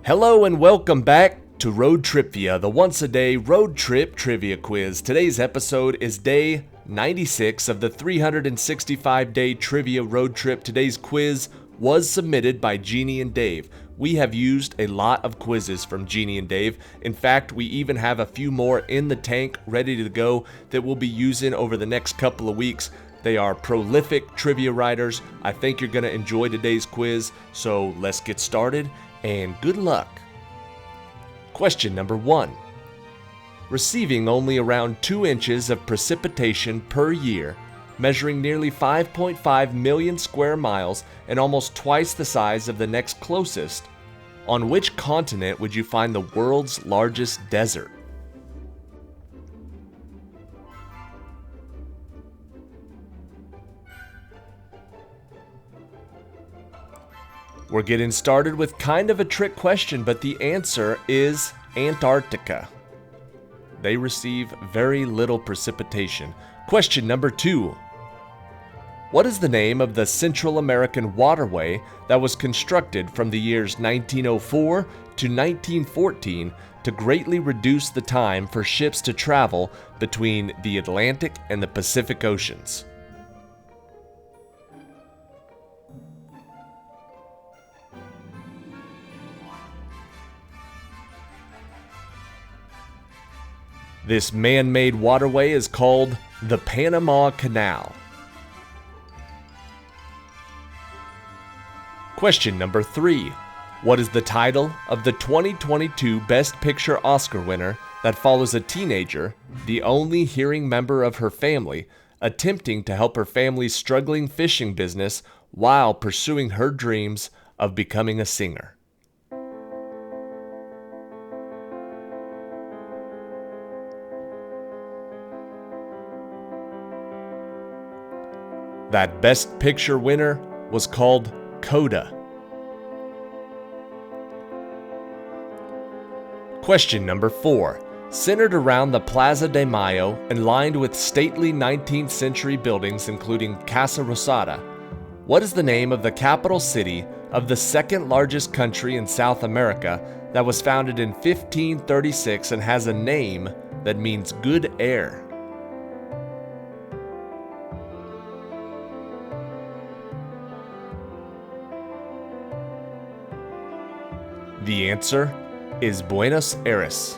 Hello and welcome back to ROADTRIpVIA, the once-a-day road trip trivia quiz. Today's episode is day 96 of the 365-day trivia road trip. Today's quiz was submitted by Jeanne and Dave. We have used a lot of quizzes from Jeanne and Dave. In fact, we even have a few more in the tank ready to go that we'll be using over the next couple of weeks. They are prolific trivia writers. I think you're going to enjoy today's quiz, so let's get started and good luck. Question number 1. Receiving only around 2 inches of precipitation per year, measuring nearly 5.5 million square miles and almost twice the size of the next closest, on which continent would you find the world's largest desert? We're getting started with kind of a trick question, but the answer is Antarctica. They receive very little precipitation. Question number 2. What is the name of the Central American waterway that was constructed from the years 1904 to 1914 to greatly reduce the time for ships to travel between the Atlantic and the Pacific Oceans? This man-made waterway is called the Panama Canal. Question number 3. What is the title of the 2022 Best Picture Oscar winner that follows a teenager, the only hearing member of her family, attempting to help her family's struggling fishing business while pursuing her dreams of becoming a singer? That Best Picture winner was called Coda. Question number 4. Centered around the Plaza de Mayo and lined with stately 19th century buildings including Casa Rosada, what is the name of the capital city of the second largest country in South America that was founded in 1536 and has a name that means good air? The answer is Buenos Aires.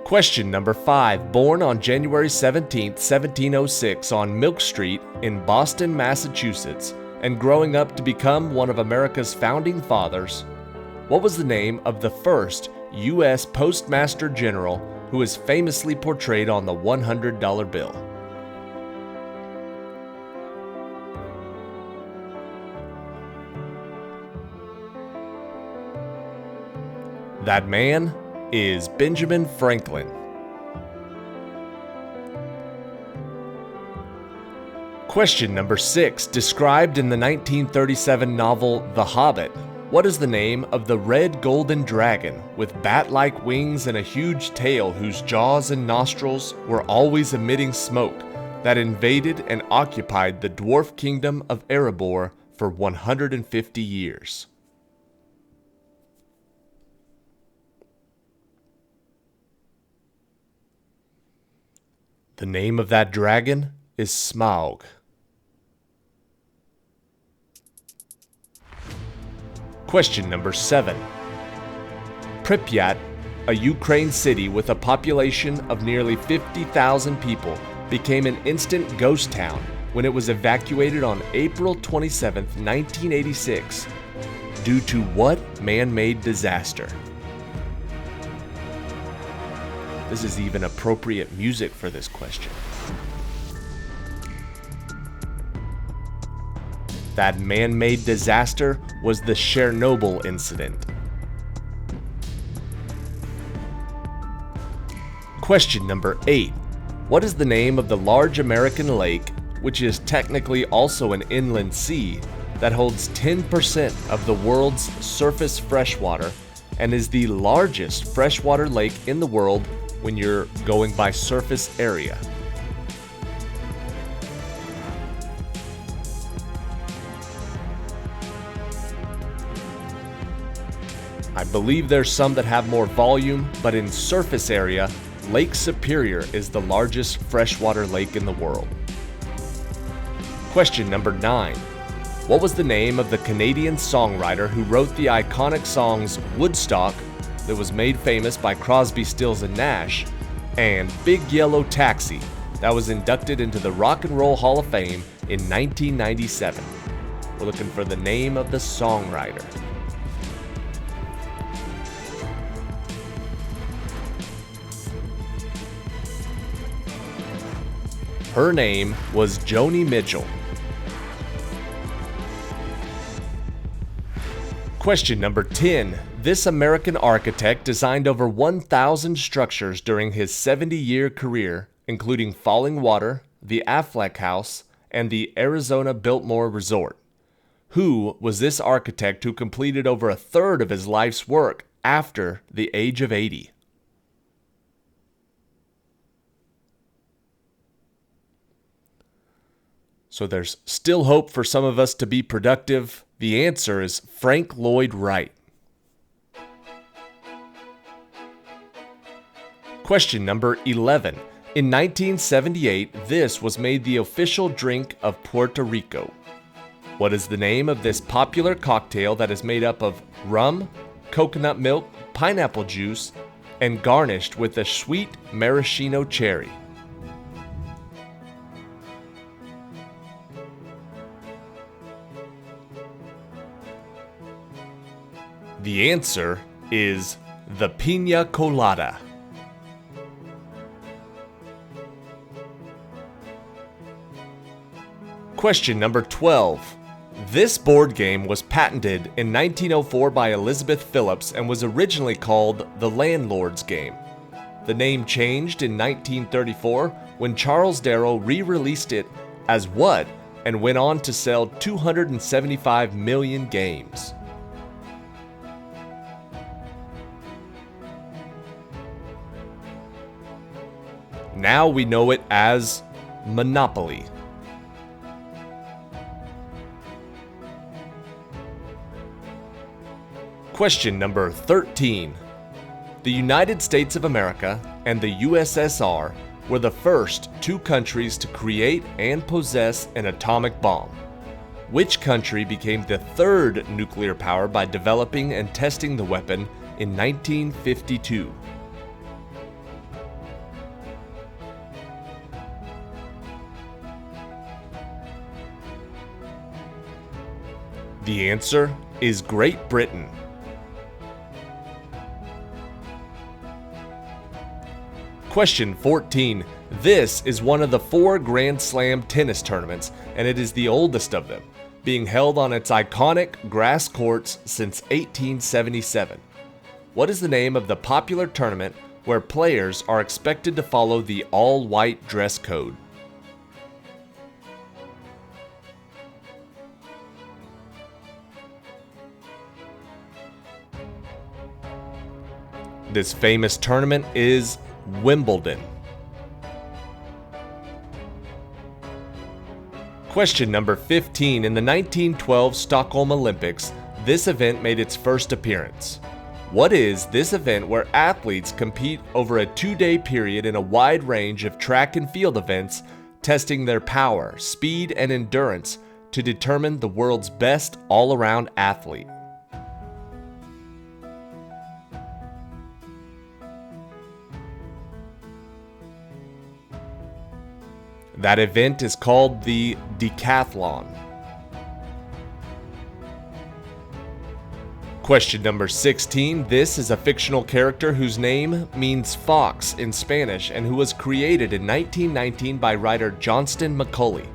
Question number 5. Born on January 17, 1706 on Milk Street in Boston, Massachusetts, and growing up to become one of America's founding fathers, what was the name of the first U.S. Postmaster General who is famously portrayed on the $100 bill? That man is Benjamin Franklin. Question number 6. Described in the 1937 novel The Hobbit, what is the name of the red golden dragon with bat-like wings and a huge tail whose jaws and nostrils were always emitting smoke that invaded and occupied the dwarf kingdom of Erebor for 150 years? The name of that dragon is Smaug. Question number 7. Pripyat, a Ukraine city with a population of nearly 50,000 people, became an instant ghost town when it was evacuated on April 27, 1986, due to what man-made disaster? This is even appropriate music for this question. That man-made disaster was the Chernobyl incident. Question number 8. What is the name of the large American lake, which is technically also an inland sea, that holds 10% of the world's surface freshwater and is the largest freshwater lake in the world when you're going by surface area? I believe there's some that have more volume, but in surface area, Lake Superior is the largest freshwater lake in the world. Question number 9. What was the name of the Canadian songwriter who wrote the iconic songs Woodstock, that was made famous by Crosby, Stills and Nash, and Big Yellow Taxi, that was inducted into the Rock and Roll Hall of Fame in 1997? We're looking for the name of the songwriter. Her name was Joni Mitchell. Question number 10. This American architect designed over 1,000 structures during his 70-year career, including Falling Water, the Affleck House, and the Arizona Biltmore Resort. Who was this architect who completed over a third of his life's work after the age of 80? So there's still hope for some of us to be productive. The answer is Frank Lloyd Wright. Question number 11. In 1978, this was made the official drink of Puerto Rico. What is the name of this popular cocktail that is made up of rum, coconut milk, pineapple juice, and garnished with a sweet maraschino cherry? The answer is the Pina Colada. Question number 12. This board game was patented in 1904 by Elizabeth Phillips and was originally called the Landlord's Game. The name changed in 1934 when Charles Darrow re-released it as what and went on to sell 275 million games. Now we know it as Monopoly. Question number 13. The United States of America and the USSR were the first two countries to create and possess an atomic bomb. Which country became the third nuclear power by developing and testing the weapon in 1952? The answer is Great Britain. Question 14. This is one of the 4 Grand Slam tennis tournaments, and it is the oldest of them, being held on its iconic grass courts since 1877. What is the name of the popular tournament where players are expected to follow the all-white dress code? This famous tournament is Wimbledon. Question number 15. In the 1912 Stockholm Olympics, this event made its first appearance. What is this event where athletes compete over a 2-day period in a wide range of track and field events, testing their power, speed, and endurance to determine the world's best all-around athlete? That event is called the Decathlon. Question number 16. This is a fictional character whose name means fox in Spanish and who was created in 1919 by writer Johnston McCulley.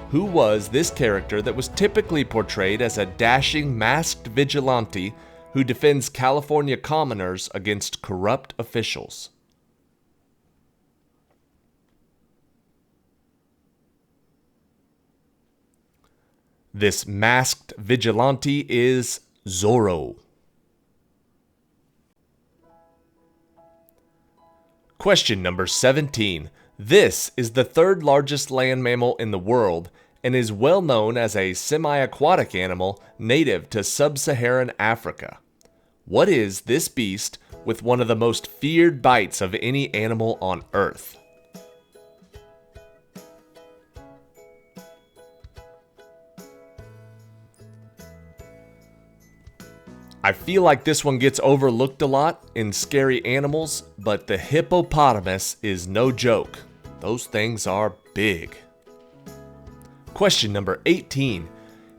Who was this character that was typically portrayed as a dashing masked vigilante who defends California commoners against corrupt officials? This masked vigilante is Zorro. Question number 17. This is the 3rd largest land mammal in the world and is well known as a semi-aquatic animal native to sub-Saharan Africa. What is this beast with one of the most feared bites of any animal on Earth? I feel like this one gets overlooked a lot in scary animals, but the hippopotamus is no joke. Those things are big. Question number 18.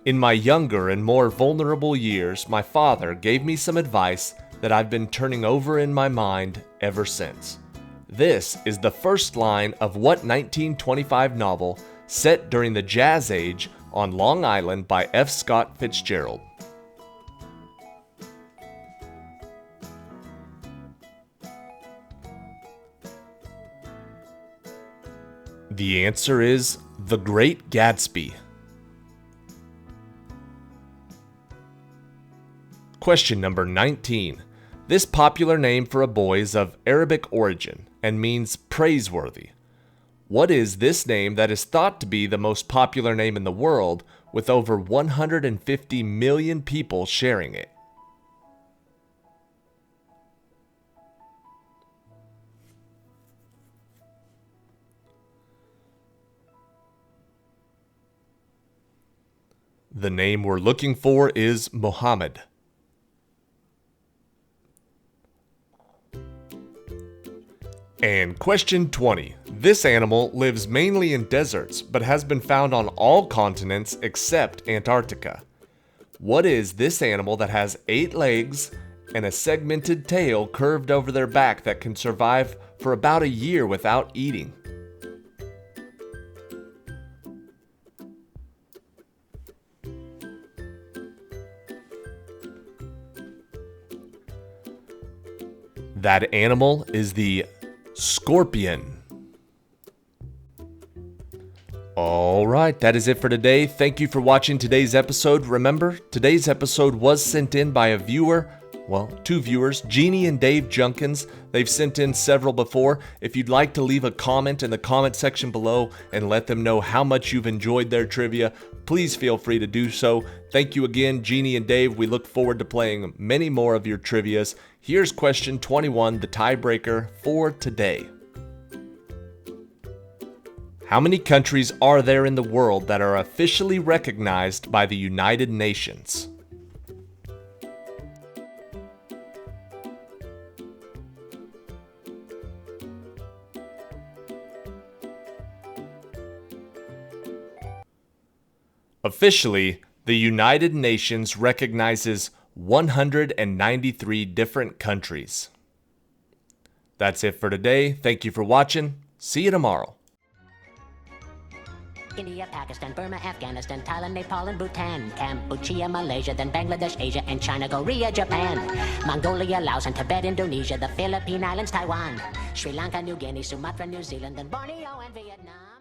In my younger and more vulnerable years, my father gave me some advice that I've been turning over in my mind ever since. This is the first line of what 1925 novel set during the Jazz Age on Long Island by F. Scott Fitzgerald? The answer is The Great Gatsby. Question number 19. This popular name for a boy is of Arabic origin and means praiseworthy. What is this name that is thought to be the most popular name in the world, with over 150 million people sharing it? The name we're looking for is Muhammad. And question 20. This animal lives mainly in deserts, but has been found on all continents except Antarctica. What is this animal that has 8 legs and a segmented tail curved over their back that can survive for about a year without eating? That animal is the scorpion. Alright, that is it for today. Thank you for watching today's episode. Remember, today's episode was sent in by a viewer. Well, 2 viewers, Jeanne and Dave Junkins. They've sent in several before. If you'd like to leave a comment in the comment section below and let them know how much you've enjoyed their trivia, please feel free to do so. Thank you again, Jeanne and Dave. We look forward to playing many more of your trivias. Here's question 21, the tiebreaker for today. How many countries are there in the world that are officially recognized by the United Nations? Officially, the United Nations recognizes 193 different countries. That's it for today. Thank you for watching. See you tomorrow. India, Pakistan, Burma, Afghanistan, Thailand, Nepal, and Bhutan, Cambodia, Malaysia, then Bangladesh, Asia, and China, Korea, Japan, Mongolia, Laos, and Tibet, Indonesia, the Philippine Islands, Taiwan, Sri Lanka, New Guinea, Sumatra, New Zealand, then Borneo, and Vietnam.